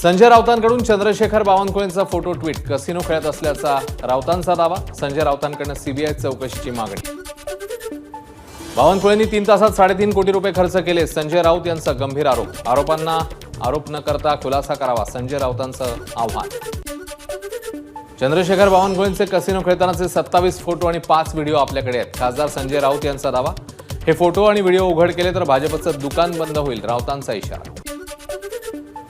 संजय राऊतांकडून चंद्रशेखर बावनकुळेंचा photo tweet, casino खेळत असल्याचा राऊतांचा दावा. संजय राऊतांकडून सीबीआय चौकशीची मागणी. बावनकुळेंनी 3 तासात 3.5 कोटी रुपये खर्च केले, संजय राऊत यांचा गंभीर आरोप. आरोपांना आरोप न करता खुलासा करावा, संजय राऊतांचं आव्हान. चंद्रशेखर बावनकुळेंचे कसिनो खेळतानाचे 27 फोटो आणि 5 व्हिडिओ आपल्याकडे आहेत. खासदार संजय राऊत यांचा दावा. हे फोटो आणि व्हिडिओ उघड केले तर भाजपचं दुकान बंद होईल, राऊतांचा इशारा.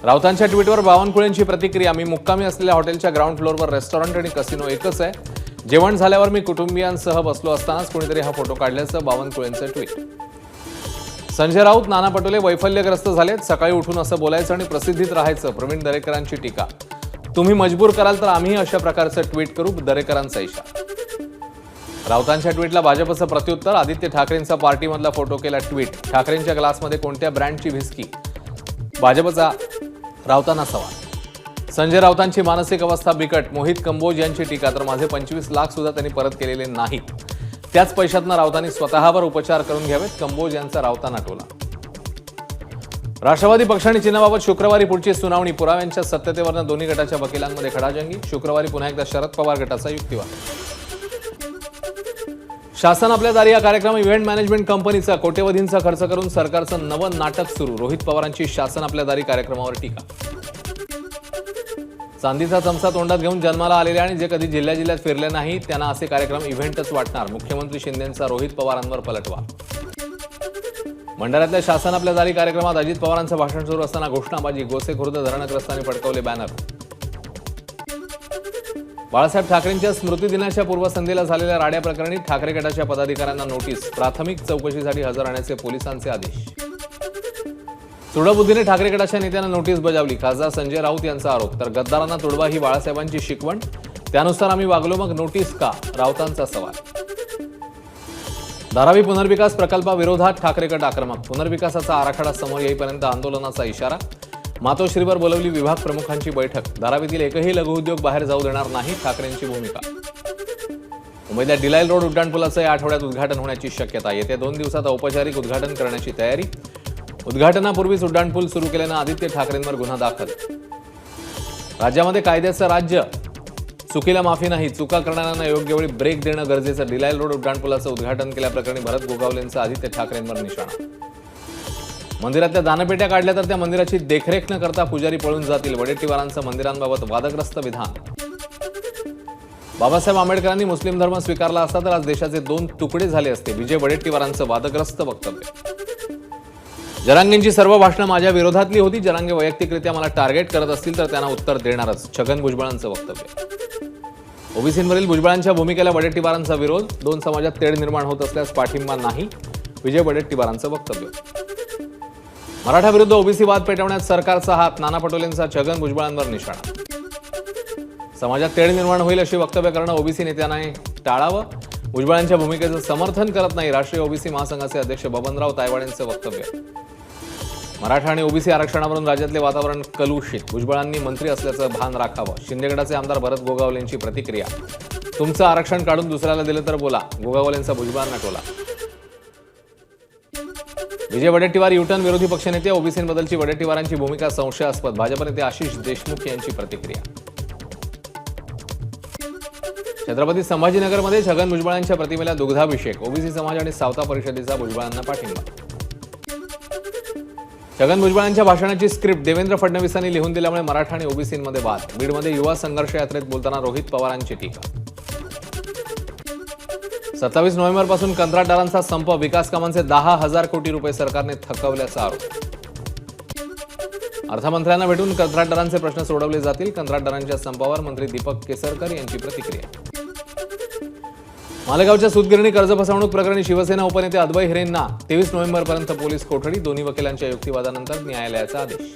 राऊतांच्या ट्विटवर बावनकुळेंची प्रतिक्रिया. मी मुक्कामी असलेल्या हॉटेलच्या ग्राउंड फ्लोअरवर रेस्टॉरंट आणि कसिनो एकच आहे. जेवण झाल्यावर मी कुटुंबियांसह बसलो असतानाच कोणीतरी हा फोटो काढल्याचं बावनकुळेंचं ट्विट. संजय राऊत, नाना पटोले वैफल्यग्रस्त झालेत. सकाळी उठून असं बोलायचं आणि प्रसिद्धीत राहायचं. प्रवीण दरेकरांची टीका. तुम्ही मजबूर कराल तर आम्ही अशा प्रकारचं ट्विट करू, दरेकरांचा इशारा. राऊतांच्या ट्विटला भाजपचं प्रत्युत्तर. आदित्य ठाकरेंचा पार्टीमधला फोटो केला ट्विट. ठाकरेंच्या ग्लासमध्ये कोणत्या ब्रँडची व्हिस्की, भाजपचा राऊतांना सवाल. संजय राऊतांची मानसिक अवस्था बिकट. मोहित कंबोज यांची टीका. तर माझे 25 लाख सुद्धा त्यांनी परत केलेले नाहीत. त्याच पैशातनं राऊतांनी स्वतःवर उपचार करून घ्यावेत, कंबोज यांचा राऊतांना टोला. राष्ट्रवादी पक्ष आणि चिन्हाबाबत शुक्रवारी पुढची सुनावणी. पुराव्यांच्या सत्यतेवरनं दोन्ही गटाच्या वकिलांमध्ये खडाजंगी. शुक्रवारी पुन्हा एकदा शरद पवार गटाचा युक्तिवाद. शासन आपल्या दारी या कार्यक्रम इव्हेंट मॅनेजमेंट कंपनीचा कोट्यवधींचा खर्च करून सरकारचं नवं नाटक सुरू. रोहित पवारांची शासन आपल्या दारी कार्यक्रमावर टीका. चांदीचा चमचा तोंडात घेऊन जन्माला आलेले आणि जे कधी जिल्ह्यात फिरले नाही त्यांना असे कार्यक्रम इव्हेंटच वाटणार. मुख्यमंत्री शिंदेंचा रोहित पवारांवर पलटवार. भंडाऱ्यातल्या शासन आपल्या दारी कार्यक्रमात अजित पवारांचं भाषण सुरू असताना घोषणाबाजी. गोसेखुर्द धरणग्रस्तांनी फडकवले बॅनर. बाळासाहेब ठाकरेंच्या स्मृतिदिनाच्या पूर्वसंध्येला झालेल्या राड्या प्रकरणी ठाकरे गटाच्या पदाधिकाऱ्यांना नोटीस. प्राथमिक चौकशीसाठी हजर राहण्याचे पोलिसांचे आदेश. तुडबुद्धीने ठाकरे गटाच्या नेत्यांना नोटीस बजावली. खासदार संजय राऊत यांचा आरोप. तर गद्दारांना तुडवा ही बाळासाहेबांची शिकवण, त्यानुसार आम्ही वागलो, मग नोटीस का, राऊतांचा सवाल. धारावी पुनर्विकास प्रकल्पाविरोधात ठाकरे गट आक्रमक. पुनर्विकासाचा आराखडा समोर येईपर्यंत आंदोलनाचा इशारा. मातोश्रीवर बोलवली विभाग प्रमुखांची बैठक. धारावीतील एकही लघुउद्योग बाहेर जाऊ देणार नाही, ठाकरेंची भूमिका. मुंबईतल्या डिलायल रोड उड्डाणपुलाचं या आठवड्यात उद्घाटन होण्याची शक्यता. येत्या 2 दिवसात औपचारिक उद्घाटन करण्याची तयारी. उद्घाटनापूर्वीच उड्डाणपूल सुरू केल्यानं आदित्य ठाकरेंवर गुन्हा दाखल. राज्यामध्ये कायद्याचं राज्य, चुकीला माफी नाही. चुका करणाऱ्यांना योग्य वेळी ब्रेक देणं गरजेचं. डिलायल रोड उड्डाणपुलाचं उद्घाटन केल्याप्रकरणी भरत गोगावलेंचा आदित्य ठाकरेंवर निशाणा. मंदिरातल्या दानपेट्या काढल्या तर त्या मंदिराची देखरेख न करता पुजारी पळून जातील. वडेट्टीवारांचं मंदिरांबाबत वादग्रस्त विधान. बाबासाहेब आंबेडकरांनी मुस्लिम धर्म स्वीकारला असता तर आज देशाचे 2 तुकडे झाले असते. विजय वडेट्टीवारांचं वादग्रस्त वक्तव्य. जरांगेंची सर्व भाषणं माझ्या विरोधातली होती. जरांगे वैयक्तिकरित्या मला टार्गेट करत असतील तर त्यांना उत्तर देणारच, छगन भुजबळांचं वक्तव्य. ओबीसींवरील भुजबळांच्या भूमिकेला वडेट्टीवारांचा विरोध. 2 समाजात तेढ निर्माण होत असल्यास पाठिंबा नाही, विजय वडेट्टीवारांचं वक्तव्य. मराठा विरुद्ध ओबीसी वाद पेटवण्यात सरकारचा हात. नाना पटोलेंचा छगन भुजबळांवर निशाणा. समाजात तेढ निर्माण होईल अशी वक्तव्य करणं ओबीसी नेत्यांना टाळावं. भुजबळांच्या भूमिकेचं समर्थन करत नाही, राष्ट्रीय ओबीसी महासंघाचे अध्यक्ष बबनराव तायवाडेंचं वक्तव्य. मराठा आणि ओबीसी आरक्षणावरून राज्यातले वातावरण कलुषित. भुजबळांनी मंत्री असल्याचं भान राखावं. शिंदेगडाचे आमदार भरत गोगावलेंची प्रतिक्रिया. तुमचं आरक्षण काढून दुसऱ्याला दिलं तर बोला, गोगावलेंचा भुजबळांना टोला. विजय वडेट्टीवार युटर्न. विरोधी पक्षनेते. ओबीसींबद्दलची वडेट्टीवारांची भूमिका संशयास्पद. भाजप नेते आशिष देशमुख यांची प्रतिक्रिया. छत्रपती संभाजीनगरमध्ये छगन भुजबळांच्या प्रतिमेला दुग्धाभिषेक. ओबीसी समाज आणि सावता परिषदेचा भुजबळांना पाठिंबा. छगन भुजबळांच्या भाषणाची स्क्रिप्ट देवेंद्र फडणवीसांनी लिहून दिल्यामुळे मराठा आणि ओबीसींमध्ये वाद. बीडमध्ये युवा संघर्ष यात्रेत बोलताना रोहित पवारांची टीका. 27 नोव्हेंबरपासून कंत्राटदारांचा संप. विकास कामांचे 10,000 कोटी रुपये सरकारने थकवल्याचा आरोप. अर्थमंत्र्यांना भेटून कंत्राटदारांचे प्रश्न सोडवले जातील. कंत्राटदारांच्या संपावर मंत्री दीपक केसरकर यांची प्रतिक्रिया. मालेगावच्या सूतगिरणी कर्ज फसवणूक प्रकरणी शिवसेना उपनेते अद्वै हिरेंना 23 नोव्हेंबरपर्यंत पोलीस कोठडी. दोन्ही वकिलांच्या युक्तिवादानंतर न्यायालयाचा आदेश.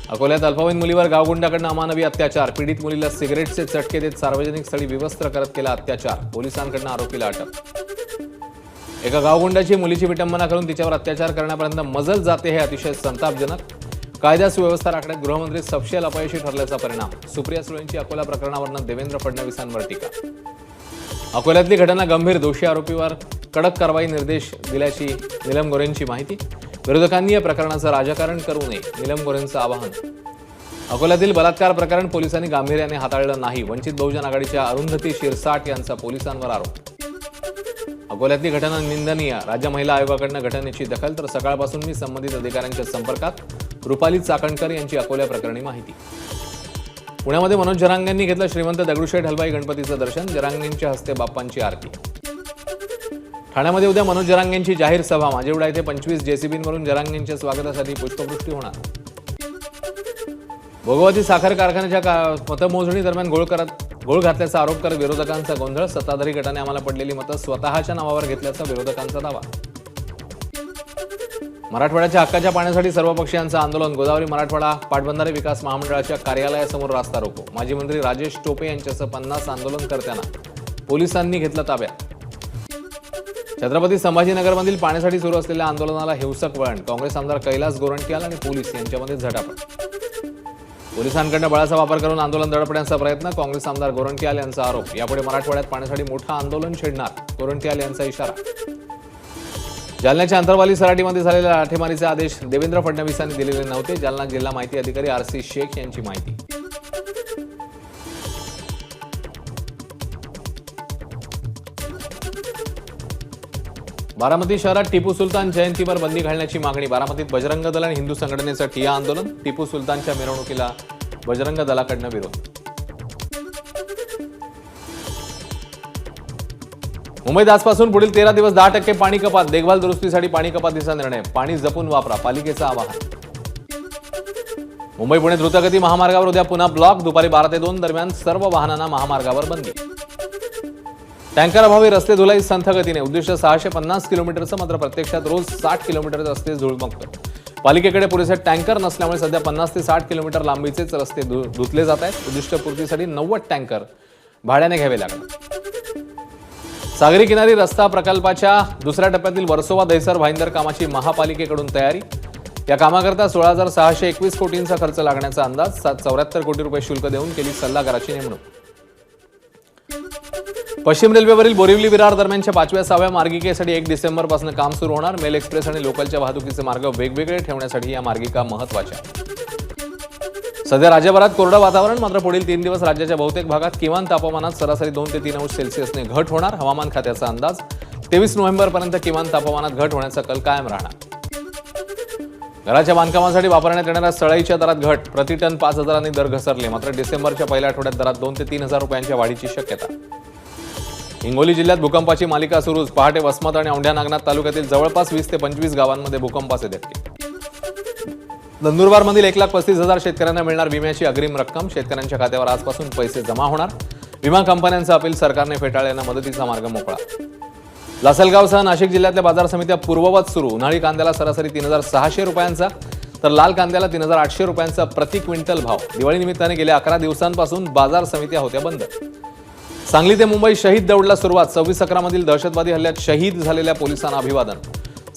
अकोल्यात अल्पवयीन मुलीवर गावगुंडाकडून अमानवी अत्याचार. पीडित मुलीला सिगारेटचे चटके देत सार्वजनिक स्थळी विवस्त्र करत केला अत्याचार. पोलिसांकडून आरोपीला अटक. एका गावगुंडाची मुलीची विटंबना करून तिच्यावर अत्याचार करण्यापर्यंत मजल जाते हे अतिशय संतापजनक. कायदा सुव्यवस्था राखण्यात गृहमंत्री सपशेल अपयशी ठरल्याचा परिणाम. सुप्रिया सुळेंची अकोला प्रकरणावरून देवेंद्र फडणवीसांवर टीका. अकोल्यातली घटना गंभीर. दोषी आरोपीवर कडक कारवाई निर्देश दिल्याची नीलम गोरेंची माहिती. विरोधकांनी या प्रकरणाचं राजकारण करू नये, नीलम गोरेंचं आवाहन. अकोल्यातील बलात्कार प्रकरण पोलिसांनी गांभीर्याने हाताळलं नाही. वंचित बहुजन आघाडीच्या अरुंधती शिरसाट यांचा पोलिसांवर आरोप. अकोल्यातली घटना निंदनीय. राज्य महिला आयोगाकडून घटनेची दखल. तर सकाळपासून मी संबंधित अधिकाऱ्यांच्या संपर्कात. रुपाली चाकणकर यांची अकोल्या प्रकरणी माहिती. पुण्यामध्ये मनोज जरांगेंनी घेतलं श्रीमंत दगडूशेठ हलवाई गणपतीचं दर्शन. जरांगेंच्या हस्ते बाप्पांची आरती. ठाण्यामध्ये उद्या मनोज जरांगेंची जाहीर सभा. माजिवडा येथे 25 जेसीबींवरून जरांगेंच्या स्वागतासाठी पुष्पवृष्टी होणार. भोगवती साखर कारखान्याच्या मतमोजणी दरम्यान गोळ घातल्याचा आरोप करत विरोधकांचा गोंधळ. सत्ताधारी गटाने आम्हाला पडलेली मतं स्वतःच्या नावावर घेतल्याचा विरोधकांचा दावा. मराठवाड्याच्या हक्काच्या पाण्यासाठी सर्वपक्षीयांचं आंदोलन. गोदावरी मराठवाडा पाटबंधारे विकास महामंडळाच्या कार्यालयासमोर रास्ता रोको. माजी मंत्री राजेश टोपे यांच्यासह 50 आंदोलनकर्त्यांना पोलिसांनी घेतलं ताब्यात. छत्रपती संभाजीनगरमधील पाण्यासाठी सुरू असलेल्या आंदोलनाला हिंसक वळण. काँग्रेस आमदार कैलास गोरंट्याल आणि पोलीस यांच्यामध्ये झटापट. पोलिसांकडून बळाचा वापर करून आंदोलन दडपण्याचा प्रयत्न. काँग्रेस आमदार गोरंट्याल यांचा आरोप. यापुढे मराठवाड्यात पाण्यासाठी मोठं आंदोलन छेडणार. गोरंट्याल यांचा इशारा. जालन्याच्या अंतरवाली सराटीमध्ये झालेल्या लाठीमारीचे आदेश देवेंद्र फडणवीसांनी दिलेले नव्हते. जालना जिल्हा माहिती अधिकारी RC शेख यांची माहिती. बारामती शहरात टिपू सुलतान जयंतीवर बंदी घालण्याची मागणी. बारामतीत बजरंग दल आणि हिंदू संघटनेचं ठिय्या आंदोलन. टिपू सुलतानच्या मिरवणुकीला बजरंग दलाकडनं विरोध. मुंबईत आजपासून पुढील 13 दिवस 10% पाणी कपात. देखभाल दुरुस्तीसाठी पाणी कपातीचा निर्णय. पाणी जपून वापरा, पालिकेचं आवाहन. मुंबई पुणे द्रुतगती महामार्गावर उद्या पुन्हा ब्लॉक. दुपारी 12 ते 2 दरम्यान सर्व वाहनांना महामार्गावर बंदी. टँकर अभावी रस्ते धुलाई संथ गतीने. उद्दिष्ट 650 किलोमीटरचं, मात्र प्रत्यक्षात रोज 60 किलोमीटर रस्ते धुळमकतो. पालिकेकडे पुरेसे टँकर नसल्यामुळे सध्या 50 ते 60 किलोमीटर लांबीचेच रस्ते धुतले जात आहेत. उद्दिष्टपूर्तीसाठी 90 टँकर भाड्याने घ्यावे लागतात. सागरी किनारी रस्ता प्रकल्पाच्या दुसऱ्या टप्प्यातील वर्सोवा दहिसर भाईंदर कामाची महापालिकेकडून तयारी. या कामाकरता 16,621 कोटींचा खर्च लागण्याचा अंदाज. 74 कोटी रुपये शुल्क देऊन केली सल्लागाराची नेमणूक. पश्चिम रेल्वेवरील बोरिवली विरार दरम्यानच्या 5व्या-6व्या मार्गिकेसाठी 1 डिसेंबरपासून काम सुरू होणार. मेल एक्सप्रेस आणि लोकलच्या वाहतुकीचे मार्ग वेगवेगळे ठेवण्यासाठी या मार्गिका महत्वाच्या. सध्या राज्यभरात कोरडं वातावरण. मात्र पुढील 3 दिवस राज्याच्या बहुतेक भागात किमान तापमानात सरासरी 2 ते 3 अंश सेल्सिअसने घट होणार. हवामान खात्याचा अंदाज. 23 नोव्हेंबरपर्यंत किमान तापमानात घट होण्याचा कल कायम राहणार. घराच्या बांधकामासाठी वापरण्यात येणाऱ्या सळईच्या दरात घट. प्रति टन 5,000 दर घसरले. मात्र डिसेंबरच्या पहिल्या आठवड्यात दरात 2 ते 3,000 रुपयांच्या वाढीची शक्यता. हिंगोली जिल्ह्यात भूकंपाची मालिका सुरूच. पहाटे वसमत आणि औंढ्या नागनाथ तालुक्यातील जवळपास 20 ते 25 गावांमध्ये भूकंपाचे धक्के. नंदुरबारमधील 1,35,000 शेतकऱ्यांना मिळणार विम्याची अग्रिम रक्कम. शेतकऱ्यांच्या खात्यावर आजपासून पैसे जमा होणार. विमा कंपन्यांचं अपील सरकारने फेटाळल्यानं मदतीचा मार्ग मोकळा. लासलगावसह नाशिक जिल्ह्यातल्या बाजार समित्या पूर्ववत सुरू. उन्हाळी कांद्याला सरासरी 3,600 रुपयांचा, तर लाल कांद्याला 3,800 रुपयांचा प्रति क्विंटल भाव. दिवाळीनिमित्ताने गेल्या 11 दिवसांपासून बाजार समित्या होत्या बंद. सांगली ते मुंबई शहीद दौडला सुरुवात. 26/11 मधील दहशतवादी हल्ल्यात शहीद झालेल्या पोलिसांना अभिवादन.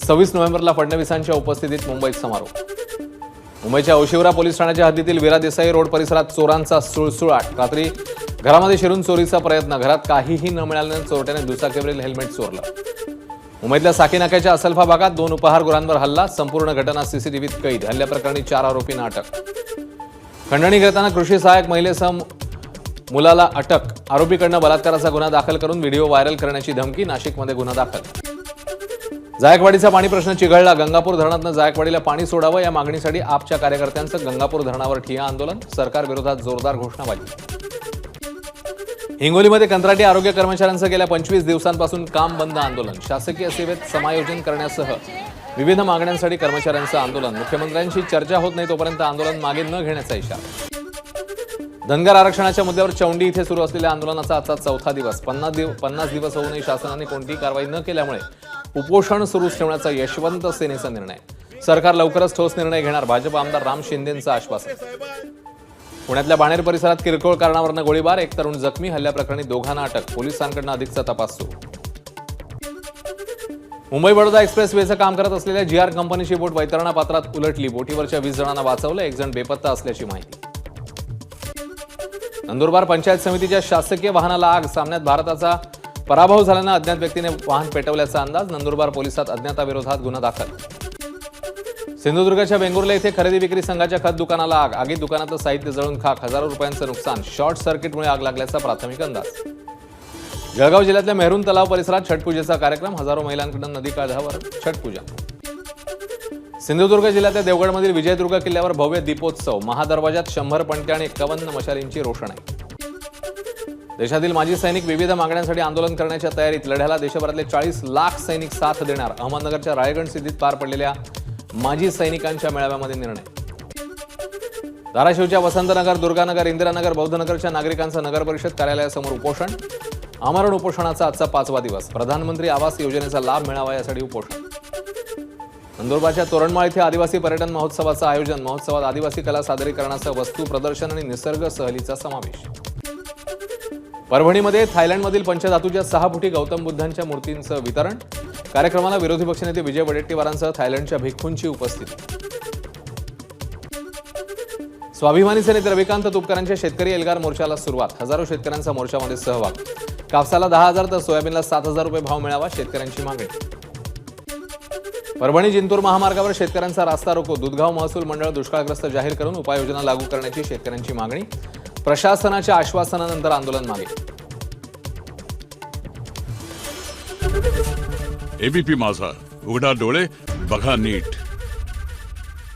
26 नोव्हेंबरला फडणवीसांच्या उपस्थितीत मुंबईत समारोप. मुंबईच्या औशिवरा पोलीस ठाण्याच्या हद्दीतील वीरा देसाई रोड परिसरात चोरांचा सुळसुळाट. रात्री घरामध्ये शिरून चोरीचा प्रयत्न. घरात काहीही न मिळाल्याने चोरट्याने दुचाकीवरील हेल्मेट चोरलं. मुंबईतल्या साकीनाक्याच्या असलफा भागात 2 उपहारगृहांवर हल्ला. संपूर्ण घटना CCTVत कैद. हल्ल्याप्रकरणी 4 आरोपींना अटक. खंडणी करताना कृषी सहाय्यक महिलेसह मुलाला अटक. आरोपीकडनं बलात्काराचा गुन्हा दाखल करून व्हिडिओ व्हायरल करण्याची धमकी. नाशिकमध्ये गुन्हा दाखल. जायकवाडीचा पाणी प्रश्न चिघळला. गंगापूर धरणातनं जायकवाडीला पाणी सोडावं या मागणीसाठी आपच्या कार्यकर्त्यांचं गंगापूर धरणावर ठिय्या आंदोलन. सरकार विरोधात जोरदार घोषणाबाजी. हिंगोलीमध्ये कंत्राटी आरोग्य कर्मचाऱ्यांचं गेल्या 25 दिवसांपासून काम बंद आंदोलन. शासकीय सेवेत समायोजन करण्यासह विविध मागण्यांसाठी कर्मचाऱ्यांचं आंदोलन. मुख्यमंत्र्यांशी चर्चा होत नाही तोपर्यंत आंदोलन मागे न घेण्याचा इशारा. धनगर आरक्षणाच्या मुद्द्यावर चौंडी इथे सुरू असलेल्या आंदोलनाचा आजचा 4था दिवस. 50 दिवस होऊनही शासनाने कोणतीही कारवाई न केल्यामुळे उपोषण सुरूच ठेवण्याचा यशवंत सेनेचा निर्णय. सरकार लवकरच ठोस निर्णय घेणार. भाजप आमदार राम शिंदेंचं आश्वासन. पुण्यातल्या बाणेर परिसरात किरकोळ कारणावरून गोळीबार. 1 तरुण जखमी. हल्ल्याप्रकरणी 2घांना अटक. पोलिसांकडून अधिकचा तपास सुरू. मुंबई बडोदा एक्सप्रेस वेचं काम करत असलेल्या GR कंपनीची बोट वैतरणा पात्रात उलटली. बोटीवरच्या 20 जणांना वाचवलं. 1 जण बेपत्ता असल्याची माहिती. नंदुरबार पंचायत समितीच्या शासकीय वाहनाला आग. सामन्यात भारताचा पराभव झाल्यानं अज्ञात व्यक्तीने वाहन पेटवल्याचा अंदाज. नंदुरबार पोलिसात अज्ञाताविरोधात गुन्हा दाखल. सिंधुदुर्गाच्या वेंगुर्ला येथे खरेदी विक्री संघाच्या खत दुकानाला आग. आगीत दुकानाचं साहित्य जळून खाक. हजारो रुपयांचं नुकसान. शॉर्ट सर्किटमुळे आग लागल्याचा प्राथमिक अंदाज. जळगाव जिल्ह्यातल्या मेहरून तलाव परिसरात छठपूजेचा कार्यक्रम. हजारो महिलांकडून नदीकाठावर छठपूजा. सिंधुदुर्ग जिल्ह्यातल्या देवगडमधील विजयदुर्ग किल्ल्यावर भव्य दीपोत्सव. महादरवाजात 100 पणत्या आणि 51 मशालींची रोषणाई. देशातील माजी सैनिक विविध मागण्यांसाठी आंदोलन करण्याच्या तयारीत. लढ्याला देशभरातले 40 लाख सैनिक साथ देणार. अहमदनगरच्या रायगड सिद्धीत पार पडलेल्या माजी सैनिकांच्या मेळाव्यामध्ये निर्णय. धाराशिवच्या वसंतनगर, दुर्गानगर, इंदिरानगर, बौद्धनगरच्या नागरिकांचं नगर परिषद कार्यालयासमोर उपोषण. आमरण उपोषणाचा आजचा 5वा दिवस. प्रधानमंत्री आवास योजनेचा लाभ मिळावा यासाठी उपोषण. नंदुरबारच्या तोरणमाळ इथे आदिवासी पर्यटन महोत्सवाचं आयोजन. महोत्सवात आदिवासी कला सादरीकरणासह वस्तू प्रदर्शन आणि निसर्ग सहलीचा समावेश. परभणीमध्ये थायलंडमधील पंचधातूच्या 6 फुटी गौतम बुद्धांच्या मूर्तींचं वितरण. कार्यक्रमाला विरोधी पक्षनेते विजय वडेट्टीवारांसह थायलंडच्या भिक्खूंची उपस्थिती. स्वाभिमानी सेनेत रविकांत तुपकरांच्या शेतकरी एल्गार मोर्चाला सुरुवात. हजारो शेतकऱ्यांचा मोर्चामध्ये सहभाग. कापसाला 10,000 तर सोयाबीनला 7,000 रुपये भाव मिळावा, शेतकऱ्यांची मागणी. परभणी जिंतूर महामार्गावर शेतकऱ्यांचा रास्ता रोको. दुधगाव महसूल मंडळ दुष्काळग्रस्त जाहीर करून उपाययोजना लागू करण्याची शेतकऱ्यांची मागणी. प्रशासनाच्या आश्वासनानंतर आंदोलन मागे. एबीपी माझा, उघडा डोळे बघा नीट.